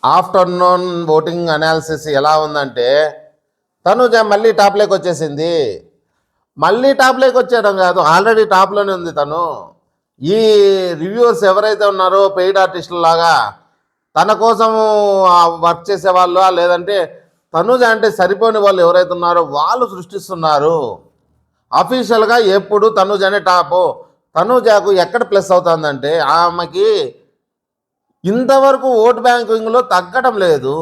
Afternoon voting analysis ఎలా ఉందంటే తనుజ మళ్ళీ టాప్లోకి వచ్చేసింది. మళ్ళీ టాప్లోకి వచ్చేయడం కాదు, ఆల్రెడీ టాప్లోనే ఉంది తను. ఈ రివ్యూవర్స్ ఎవరైతే ఉన్నారో పెయిడ్ ఆర్టిస్టుల లాగా తన కోసం వర్క్ చేసేవాళ్ళు, లేదంటే తనుజ అంటే సరిపోని వాళ్ళు ఎవరైతే ఉన్నారో వాళ్ళు సృష్టిస్తున్నారు. అఫీషియల్గా ఎప్పుడు తనుజ అనే టాపు. తనుజకు ఎక్కడ ప్లస్ అవుతుందంటే ఆమెకి ఇంతవరకు ఓట్ బ్యాంకింగ్లో తగ్గడం లేదు.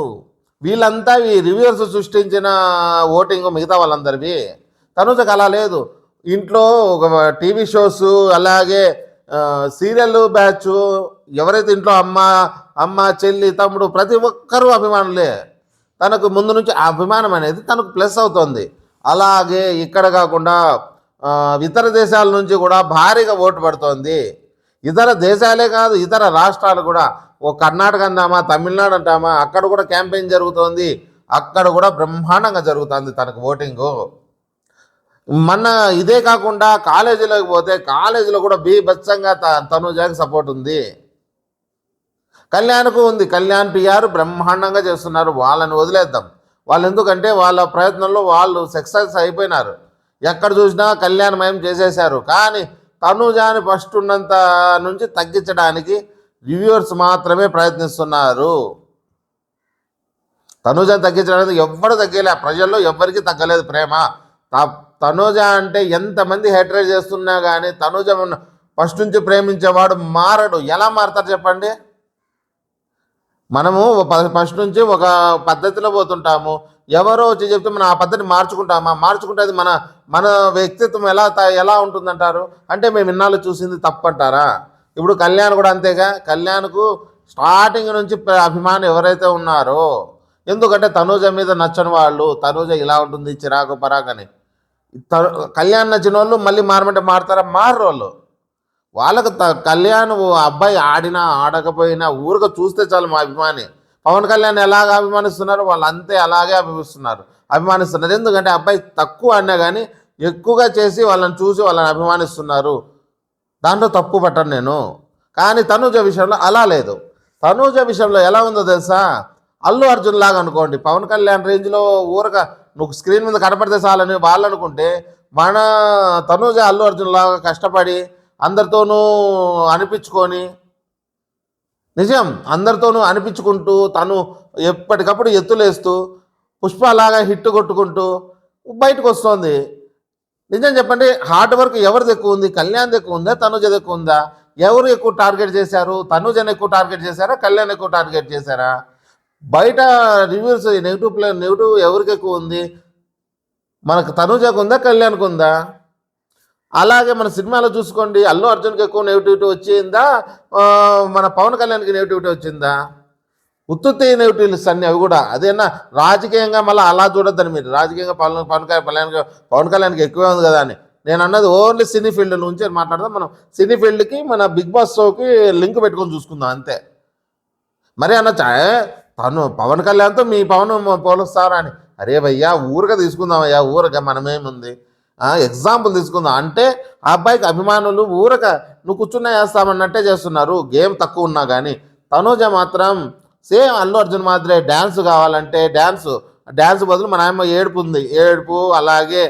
వీళ్ళంతా ఈ రివ్యూవర్స్ సృష్టించిన ఓటింగ్ మిగతా వాళ్ళందరివి. తనుజకు అలా లేదు. ఇంట్లో ఒక టీవీ షోస్, అలాగే సీరియల్ బ్యాచ్, ఎవరైతే ఇంట్లో అమ్మ చెల్లి తమ్ముడు ప్రతి ఒక్కరూ అభిమానులే. తనకు ముందు నుంచి ఆ అభిమానం అనేది తనకు ప్లస్ అవుతుంది. అలాగే ఇక్కడ కాకుండా ఇతర దేశాల నుంచి కూడా భారీగా ఓటు పడుతోంది. ఇతర దేశాలే కాదు, ఇతర రాష్ట్రాలు కూడా, ఓ కర్ణాటక అంటామా, తమిళనాడు అంటామా, అక్కడ కూడా క్యాంపెయిన్ జరుగుతోంది. అక్కడ కూడా బ్రహ్మాండంగా జరుగుతుంది తనకు ఓటింగు. మన ఇదే కాకుండా కాలేజీలోకి పోతే కాలేజీలో కూడా బీభత్సంగా తనుజాకి సపోర్ట్ ఉంది. కళ్యాణ్కు ఉంది. కళ్యాణ్ పిఆర్ బ్రహ్మాండంగా చేస్తున్నారు. వాళ్ళని వదిలేద్దాం. వాళ్ళు ఎందుకంటే వాళ్ళ ప్రయత్నంలో వాళ్ళు సక్సెస్ అయిపోయినారు. ఎక్కడ చూసినా కళ్యాణమయం చేసేశారు. కానీ తనుజాని ఫస్ట్ ఉన్నంత నుంచి తగ్గించడానికి రివ్యూవర్స్ మాత్రమే ప్రయత్నిస్తున్నారు. తనుజాని తగ్గించడానికి ఎవ్వరు తగ్గలే. ప్రజల్లో ఎవ్వరికీ తగ్గలేదు ప్రేమ. తనుజ అంటే ఎంతమంది హేట్రేట్ చేస్తున్నా కానీ తనుజ ఫస్ట్ నుంచి ప్రేమించేవాడు మారడు. ఎలా మారతారు చెప్పండి? మనము ఫస్ట్ నుంచి ఒక పద్ధతిలో పోతుంటాము. ఎవరో వచ్చి చెప్తే మనం ఆ పద్ధతిని మార్చుకుంటామా? మార్చుకుంటే అది మన వ్యక్తిత్వం ఎలా ఉంటుందంటారు? అంటే మేము ఇన్నాళ్ళు చూసింది తప్పంటారా? ఇప్పుడు కళ్యాణ్ కూడా అంతేగా. కళ్యాణ్కు స్టార్టింగ్ నుంచి అభిమానం ఎవరైతే ఉన్నారో, ఎందుకంటే తనుజ మీద నచ్చని వాళ్ళు, తనుజ ఇలా ఉంటుంది చిరాకు పరాకని, కళ్యాణ్ నచ్చిన వాళ్ళు మళ్ళీ మారమంటే మారుతారా? మారరు వాళ్ళు. వాళ్ళకు కళ్యాణ్ అబ్బాయి ఆడినా ఆడకపోయినా ఊరుగా చూస్తే చాలు మా అభిమాని. పవన్ కళ్యాణ్ ఎలాగ అభిమానిస్తున్నారు వాళ్ళు అంతే అలాగే అభిమానిస్తున్నారు. ఎందుకంటే అబ్బాయి తక్కువ అన్నా కానీ ఎక్కువగా చేసి వాళ్ళని చూసి వాళ్ళని అభిమానిస్తున్నారు. దాంట్లో తప్పు పట్టను నేను. కానీ తనుజ విషయంలో అలా లేదు. తనుజ విషయంలో ఎలా ఉందో తెలుసా? అల్లు అర్జున్ లాగా అనుకోండి. పవన్ కళ్యాణ్ రేంజ్లో ఊరగా నువ్వు స్క్రీన్ మీద కనపడితే చాలని వాళ్ళు అనుకుంటే, మన తనుజ అల్లు అర్జున్ లాగా కష్టపడి అందరితోనూ అనిపించుకొని, నిజం అందరితోనూ అనిపించుకుంటూ తను ఎప్పటికప్పుడు ఎత్తులేస్తూ పుష్పలాగా హిట్ కొట్టుకుంటూ బయటకు వస్తుంది. నిజం చెప్పండి, హార్డ్ వర్క్ ఎవరిది ఎక్కువ ఉంది? కళ్యాణ్ ఎక్కువ ఉందా, తనుజది ఎక్కువ ఉందా? ఎవరు ఎక్కువ టార్గెట్ చేశారు? తనుజని ఎక్కువ టార్గెట్ చేశారా, కళ్యాణ్ ఎక్కువ టార్గెట్ చేశారా? బయట రివ్యూస్ నెగిటివ్ ఎవరికి ఎక్కువ ఉంది? మనకు తనుజకు ఉందా, కళ్యాణ్కి ఉందా? అలాగే మన సినిమాలో చూసుకోండి, అల్లు అర్జున్కి ఎక్కువ నెగిటివిటీ వచ్చిందా, మన పవన్ కళ్యాణ్కి నెగిటివిటీ వచ్చిందా? ఉత్తుత్తి నెగిటివ్స్ అన్నీ అవి కూడా. అదేనా రాజకీయంగా మళ్ళీ అలా చూడొద్దని మీరు. రాజకీయంగా పవన్ కళ్యాణ్కి ఎక్కువే ఉంది కదా అని. నేను అన్నది ఓన్లీ సినీ ఫీల్డ్ నుంచి మాట్లాడదాం. మనం సినీ ఫీల్డ్కి మన బిగ్ బాస్ షోకి లింక్ పెట్టుకొని చూసుకుందాం అంతే. మరి అనొచ్చా తను పవన్ కళ్యాణ్తో మీ పవన్ పోలుస్తారా అని? అరే భయ్యా ఊరుగా తీసుకుందామయ్యా, ఊరగా మనమేముంది, ఎగ్జాంపుల్ తీసుకుందాం. అంటే ఆ అబ్బాయికి అభిమానులు ఊరక నువ్వు కూర్చున్నా వేస్తామన్నట్టే చేస్తున్నారు, గేమ్ తక్కువ ఉన్నా కానీ. తనుజ మాత్రం సేమ్ అల్లు అర్జున్ మాత్రమే. డ్యాన్స్ కావాలంటే డ్యాన్స్ బదులు మన ఆయమ్మ ఏడుపు ఉంది, ఏడుపు. అలాగే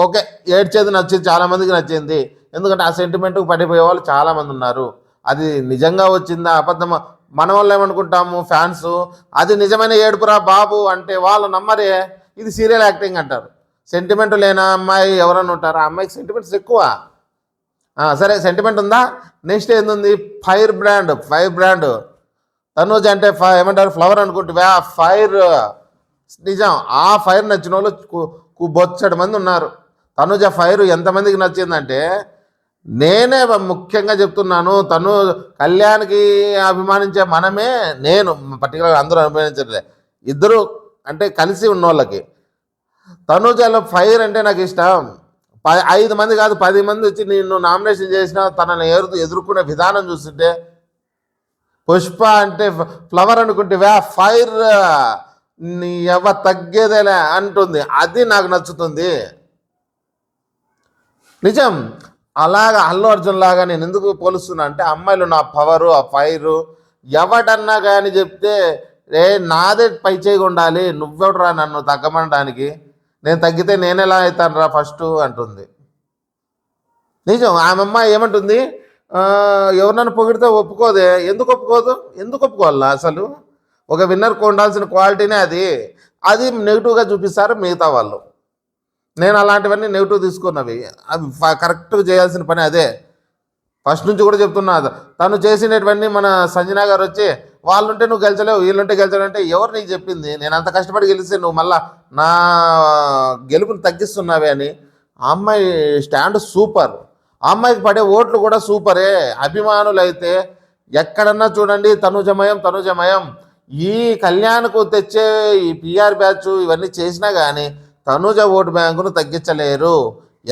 ఓకే, ఏడ్చేది నచ్చింది, చాలామందికి నచ్చింది. ఎందుకంటే ఆ సెంటిమెంట్కి పడిపోయే వాళ్ళు చాలామంది ఉన్నారు. అది నిజంగా వచ్చిందా అబద్ధమా? మన వాళ్ళు ఏమనుకుంటాము ఫ్యాన్స్, అది నిజమైన ఏడుపురా బాబు అంటే వాళ్ళు నమ్మరే. ఇది సీరియల్ యాక్టింగ్ అంటారు. సెంటిమెంట్ లేని అమ్మాయి ఎవరన్నా ఉంటారు? ఆ అమ్మాయికి సెంటిమెంట్స్ ఎక్కువ. సరే సెంటిమెంట్ ఉందా? నెక్స్ట్ ఏంది? Fire brand. తనుజ అంటే ఏమంటారు, ఫ్లవర్ అనుకుంటే ఫైర్. నిజం, ఆ ఫైర్ నచ్చిన వాళ్ళు బొచ్చడి మంది ఉన్నారు. తనుజ ఫైర్ ఎంతమందికి నచ్చిందంటే, నేనే ముఖ్యంగా చెప్తున్నాను, కళ్యాణ్కి అభిమానించే మనమే, నేను పర్టికులర్గా అందరూ అభిమానించట్లే, ఇద్దరు అంటే కలిసి ఉన్న వాళ్ళకి. తనుజలో ఫైర్ అంటే నాకు ఇష్టం. 5 మంది కాదు 10 మంది వచ్చి నిన్ను నామినేషన్ చేసినా తనని ఎదుర్కొనే విధానం చూస్తుంటే, పుష్ప అంటే ఫ్లవర్ అనుకుంటే ఫైర్ నీ తగ్గేదేలే అంటుంది. అది నాకు నచ్చుతుంది. నిజం. అలాగా అల్లు అర్జున్ లాగా నేను ఎందుకు పోలుస్తున్నా అంటే, అమ్మాయిలు నా పవరు, ఆ ఫైరు, ఎవడన్నా కానీ చెప్తే రే నాదే పై చేయి ఉండాలి, నువ్వెవడరా నన్ను తగ్గమనడానికి, నేను తగ్గితే నేను ఎలా అవుతాను రా ఫస్ట్ అంటుంది. నిజం. ఆమె అమ్మాయి ఏమంటుంది, ఎవరినైనా పొగిడితే ఒప్పుకోదే. ఎందుకు ఒప్పుకోదు? ఎందుకు ఒప్పుకోవాలా అసలు? ఒక విన్నర్కి ఉండాల్సిన క్వాలిటీనే అది. అది నెగిటివ్గా చూపిస్తారు మిగతా వాళ్ళు. నేను అలాంటివన్నీ నెగిటివ్ తీసుకున్నవి. అవి కరెక్ట్గా చేయాల్సిన పని అదే. ఫస్ట్ నుంచి కూడా చెప్తున్నా. తను చేసినటువన్నీ మన సంజన గారు వచ్చి వాళ్ళుంటే నువ్వు గెలిచలేవు, వీళ్ళుంటే గెలిచలేవు అంటే ఎవరు నీకు చెప్పింది? నేను అంత కష్టపడి గెలిస్తే నువ్వు మళ్ళా నా గెలుపుని తగ్గిస్తున్నావే అని. ఆ అమ్మాయి స్టాండ్ సూపర్. ఆ అమ్మాయికి పడే ఓట్లు కూడా సూపరే. అభిమానులైతే ఎక్కడన్నా చూడండి తనుజమయం తనుజమయం. ఈ కళ్యాణ్కు తెచ్చే ఈ పిఆర్ బ్యాచ్ ఇవన్నీ చేసినా కానీ తనుజ ఓటు బ్యాంకును తగ్గించలేరు.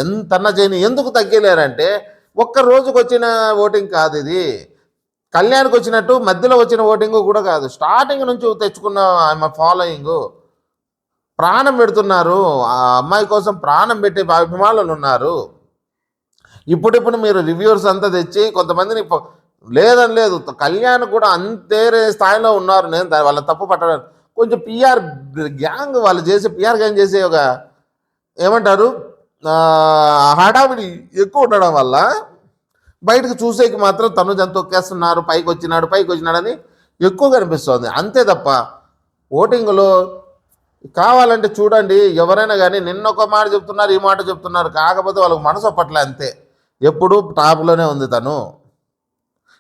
ఎంతన్నా చేయని. ఎందుకు తగ్గలేరంటే ఒక్క రోజుకు వచ్చిన ఓటింగ్ కాదు ఇది. కళ్యాణ్కి వచ్చినట్టు మధ్యలో వచ్చిన ఓటింగ్ కూడా కాదు. స్టార్టింగ్ నుంచి తెచ్చుకున్న ఆమె ఫాలోయింగ్. ప్రాణం పెడుతున్నారు. ఆ అమ్మాయి కోసం ప్రాణం పెట్టే అభిమానులు ఉన్నారు. ఇప్పుడిప్పుడు మీరు రివ్యూర్స్ అంతా తెచ్చి కొంతమందిని లేదని లేదు, కళ్యాణ్ కూడా అంతే స్థాయిలో ఉన్నారు. నేను వాళ్ళ తప్పు పట్టలేదు. కొంచెం పిఆర్ గ్యాంగ్ వాళ్ళు చేసే పిఆర్ గ్యాంగ్ చేసే ఒక ఏమంటారు హడావిడి ఎక్కువ ఉండడం వల్ల బయటకు చూసేకి మాత్రం తనుజ తొక్కేస్తున్నారు, పైకి వచ్చినాడని ఎక్కువ కనిపిస్తుంది. అంతే తప్ప ఓటింగ్లో కావాలంటే చూడండి ఎవరైనా కానీ నిన్న ఒక మాట చెప్తున్నారు, ఈ మాట చెప్తున్నారు. కాకపోతే వాళ్ళకి మనసు ఒప్పట్లే అంతే. ఎప్పుడు టాప్లోనే ఉంది తను.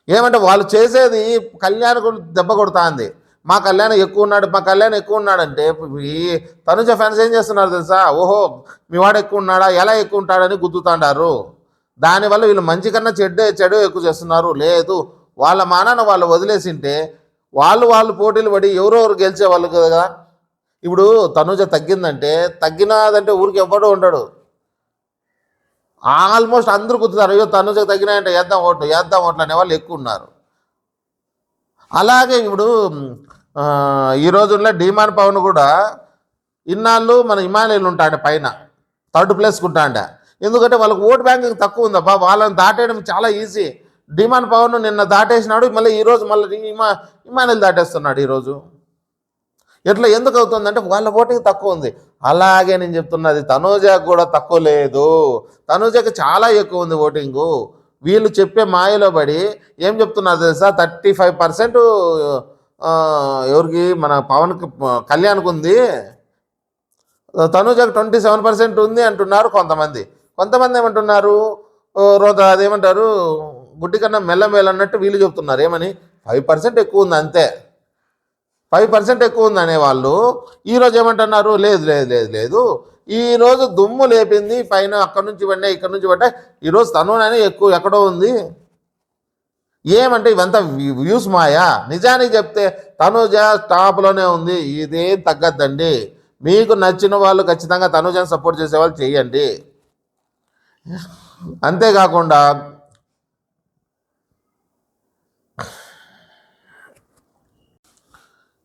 ఏమంటే వాళ్ళు చేసేది కళ్యాణ్కు దెబ్బ కొడుతుంది. మా కళ్యాణ్ ఎక్కువ ఉన్నాడు, మా కళ్యాణ్ ఎక్కువ ఉన్నాడంటే ఈ తనుజ ఫ్యాన్స్ ఏం చేస్తున్నారు తెలుసా? ఓహో మీ వాడు ఎక్కువ ఉన్నాడా, ఎలా ఎక్కువ ఉంటాడని గుద్దుతాండారు. దానివల్ల వీళ్ళు మంచి కన్నా చెడు ఎక్కువ చేస్తున్నారు. లేదు, వాళ్ళ మానాన్ని వాళ్ళు వదిలేసింటే వాళ్ళు పోటీలు పడి ఎవరెవరు గెలిచేవాళ్ళు కదా. ఇప్పుడు తనుజ తగ్గినాదంటే ఊరికి ఎవ్వడూ ఉండడు. ఆల్మోస్ట్ అందరూ గుర్తున్నారు. అయ్యో తనుజకు తగ్గినాయంటే వేద్దాం ఓట్లు అనేవాళ్ళు ఎక్కువ ఉన్నారు. అలాగే ఇప్పుడు ఈ రోజుల్లో డిమాన్ పవన్ కూడా ఇన్నాళ్ళు మన హిమాలయాలు ఉంటాడు పైన థర్డ్ ప్లేస్కి ఉంటాండ. ఎందుకంటే వాళ్ళకి ఓటు బ్యాంకింగ్ తక్కువ ఉందబ్బా. వాళ్ళని దాటేయడం చాలా ఈజీ. డిమాన్ పవన్ నిన్న దాటేసినాడు, మళ్ళీ ఈరోజు మళ్ళీ హిమాలయాలు దాటేస్తున్నాడు ఈరోజు. ఎట్లా ఎందుకు అవుతుందంటే వాళ్ళ ఓటింగ్ తక్కువ ఉంది. అలాగే నేను చెప్తున్నది తనూజకు కూడా తక్కువ లేదు. తనూజకి చాలా ఎక్కువ ఉంది ఓటింగు. వీళ్ళు చెప్పే మాయలో పడి ఏం చెప్తున్నారు తెలుసా? 35% ఎవరికి మన పవన్కి కళ్యాణ్కి ఉంది, తనూజకు 27% ఉంది అంటున్నారు కొంతమంది. ఏమంటున్నారు అదేమంటారు గుడ్డి కన్నా మెల్లమేలు అన్నట్టు వీళ్ళు చెప్తున్నారు. ఏమని 5% ఎక్కువ ఉంది అంతే, 5% ఎక్కువ ఉంది అనేవాళ్ళు. ఈరోజు ఏమంటున్నారు? లేదు లేదు లేదు లేదు, ఈరోజు దుమ్ము లేపింది పైన, అక్కడి నుంచి పడ్డాయి ఇక్కడ నుంచి పడ్డాయి, ఈరోజు తనునే ఎక్కువ ఎక్కడో ఉంది. ఏమంటే ఇవంతా వ్యూస్ మాయా. నిజానికి చెప్తే తనుజ టాప్లోనే ఉంది. ఇదేం తగ్గద్దండి. మీకు నచ్చిన వాళ్ళు ఖచ్చితంగా తనుజని సపోర్ట్ చేసేవాళ్ళు చేయండి. అంతేకాకుండా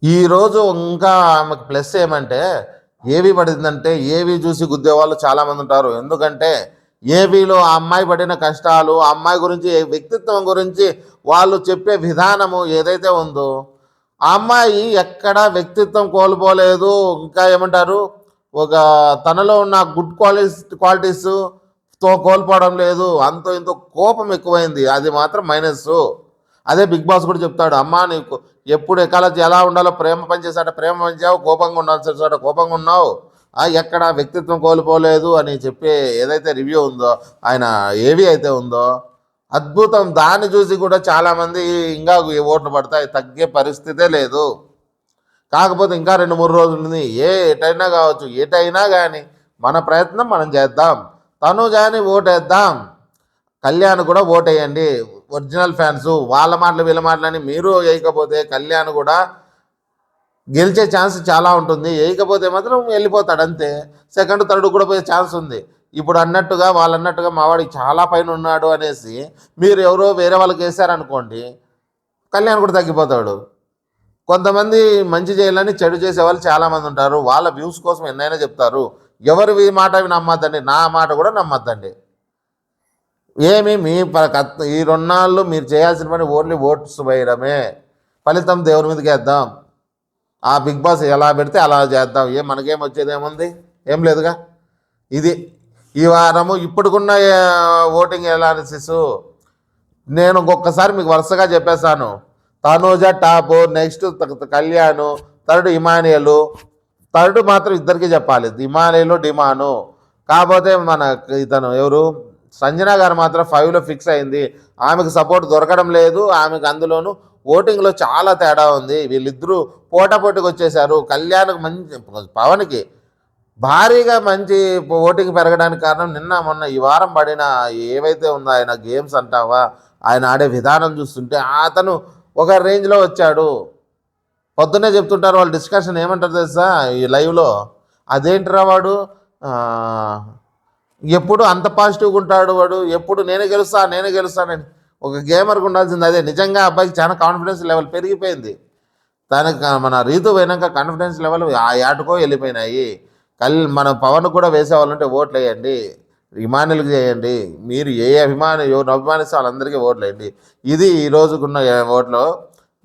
ఈరోజు ఇంకా ఆమెకు ప్లస్ ఏమంటే ఏవి పడిందంటే ఏవి చూసి గుద్దేవాళ్ళు చాలామంది ఉంటారు. ఎందుకంటే ఏవిలో ఆ అమ్మాయి పడిన కష్టాలు, ఆ అమ్మాయి గురించి వ్యక్తిత్వం గురించి వాళ్ళు చెప్పే విధానము ఏదైతే ఉందో, ఆ అమ్మాయి ఎక్కడ వ్యక్తిత్వం కోల్పోలేదు. ఇంకా ఏమంటారు ఒక తనలో ఉన్న గుడ్ క్వాలిటీస్తో కోల్పోవడం లేదు. అంతో ఇంతో కోపం ఎక్కువైంది, అది మాత్రం మైనస్. అదే బిగ్ బాస్ కూడా చెప్తాడు, అమ్మా నీకు ఎప్పుడు ఎలా ఉండాలో ప్రేమ పనిచేసాట ప్రేమ పనిచావు, కోపంగా ఉండాల్సిన చోట కోపంగా ఉన్నావు, ఎక్కడ వ్యక్తిత్వం కోల్పోలేదు అని చెప్పి ఏదైతే రివ్యూ ఉందో ఆయన ఏవి అయితే ఉందో అద్భుతం. దాన్ని చూసి కూడా చాలామంది ఇంకా ఓట్లు పడతాయి, తగ్గే పరిస్థితే లేదు. కాకపోతే ఇంకా 2-3 రోజులు ఉంది. ఎటైనా కావచ్చు, ఎటైనా కానీ మన ప్రయత్నం మనం చేద్దాం. తనుజాని ఓటేద్దాం, కళ్యాణ్ కూడా ఓటేయండి. ఒరిజినల్ ఫ్యాన్స్ వాళ్ళ మాటలు వీళ్ళ మాటలని మీరు వేయకపోతే కళ్యాణ్ కూడా గెలిచే ఛాన్స్ చాలా ఉంటుంది. వేయకపోతే మాత్రం వెళ్ళిపోతాడు అంతే. సెకండ్ థర్డ్ కూడా పోయే ఛాన్స్ ఉంది. ఇప్పుడు అన్నట్టుగా వాళ్ళు అన్నట్టుగా మావాడికి చాలా పైన ఉన్నాడు అనేసి మీరు ఎవరో వేరే వాళ్ళకి వేసారనుకోండి, కళ్యాణ్ కూడా తగ్గిపోతాడు. కొంతమంది మంచి చేయాలని చెడు చేసే వాళ్ళు చాలామంది ఉంటారు. వాళ్ళ వ్యూస్ కోసం ఎన్నైనా చెప్తారు. ఎవరి మాట నమ్మద్దండి, నా మాట కూడా నమ్మద్దండి. ఏమి మీ ఈ 2 నాళ్ళు మీరు చేయాల్సిన పని ఓన్లీ ఓట్స్ వేయడమే. ఫలితం దేవుని మీదకి వేద్దాం. ఆ బిగ్ బాస్ ఎలా పెడితే అలా చేద్దాం. మనకేం వచ్చేది ఏముంది? ఏం లేదుగా. ఇది ఈ వారము ఇప్పుడుకున్న ఓటింగ్ అనాలిసిస్. నేను ఒక్కసారి మీకు వరుసగా చెప్పేశాను. Tanuja top, next Kalyan, third Emmanuel, third మాత్రం ఇద్దరికి చెప్పాలి, ఇమానియలు డిమాను. కాకపోతే మన ఇతను ఎవరు సంజన గారు మాత్రం 5లో ఫిక్స్ అయింది. ఆమెకు సపోర్ట్ దొరకడం లేదు. ఆమెకు అందులోనూ ఓటింగ్లో చాలా తేడా ఉంది. వీళ్ళిద్దరూ పోటాపోటీకి వచ్చేసారు. కళ్యాణ్కి మంచి, పవన్కి భారీగా మంచి ఓటింగ్ పెరగడానికి కారణం నిన్న మొన్న ఈ వారం పడిన ఏవైతే ఉందో ఆయన గేమ్స్ అంటావా, ఆయన ఆడే విధానం చూస్తుంటే అతను ఒక రేంజ్లో వచ్చాడు. పొద్దున్నే చెప్తుంటారు వాళ్ళు, డిస్కషన్ ఏమంటారు తెలుసా ఈ లైవ్లో, అదేంటిరా వాడు ఎప్పుడు అంత పాజిటివ్గా ఉంటాడు, వాడు ఎప్పుడు నేనే గెలుస్తానని. ఒక గేమర్కి ఉండాల్సింది అదే. నిజంగా అబ్బాయికి చాలా కాన్ఫిడెన్స్ లెవెల్ పెరిగిపోయింది. తనకి మన రీతు పోయినాక కాన్ఫిడెన్స్ లెవెల్ ఆ యాటకో వెళ్ళిపోయినాయి. మన పవన్ కూడా వేసేవాళ్ళంటే ఓట్లు వేయండి, అభిమానులకు చేయండి. మీరు ఎవరు అభిమానిస్తే వాళ్ళందరికీ ఓట్లు వేయండి. ఇది ఈ రోజుకున్న ఓట్లు.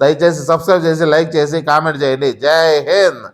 దయచేసి సబ్స్క్రైబ్ చేసి, లైక్ చేసి, కామెంట్ చేయండి. జై హింద్.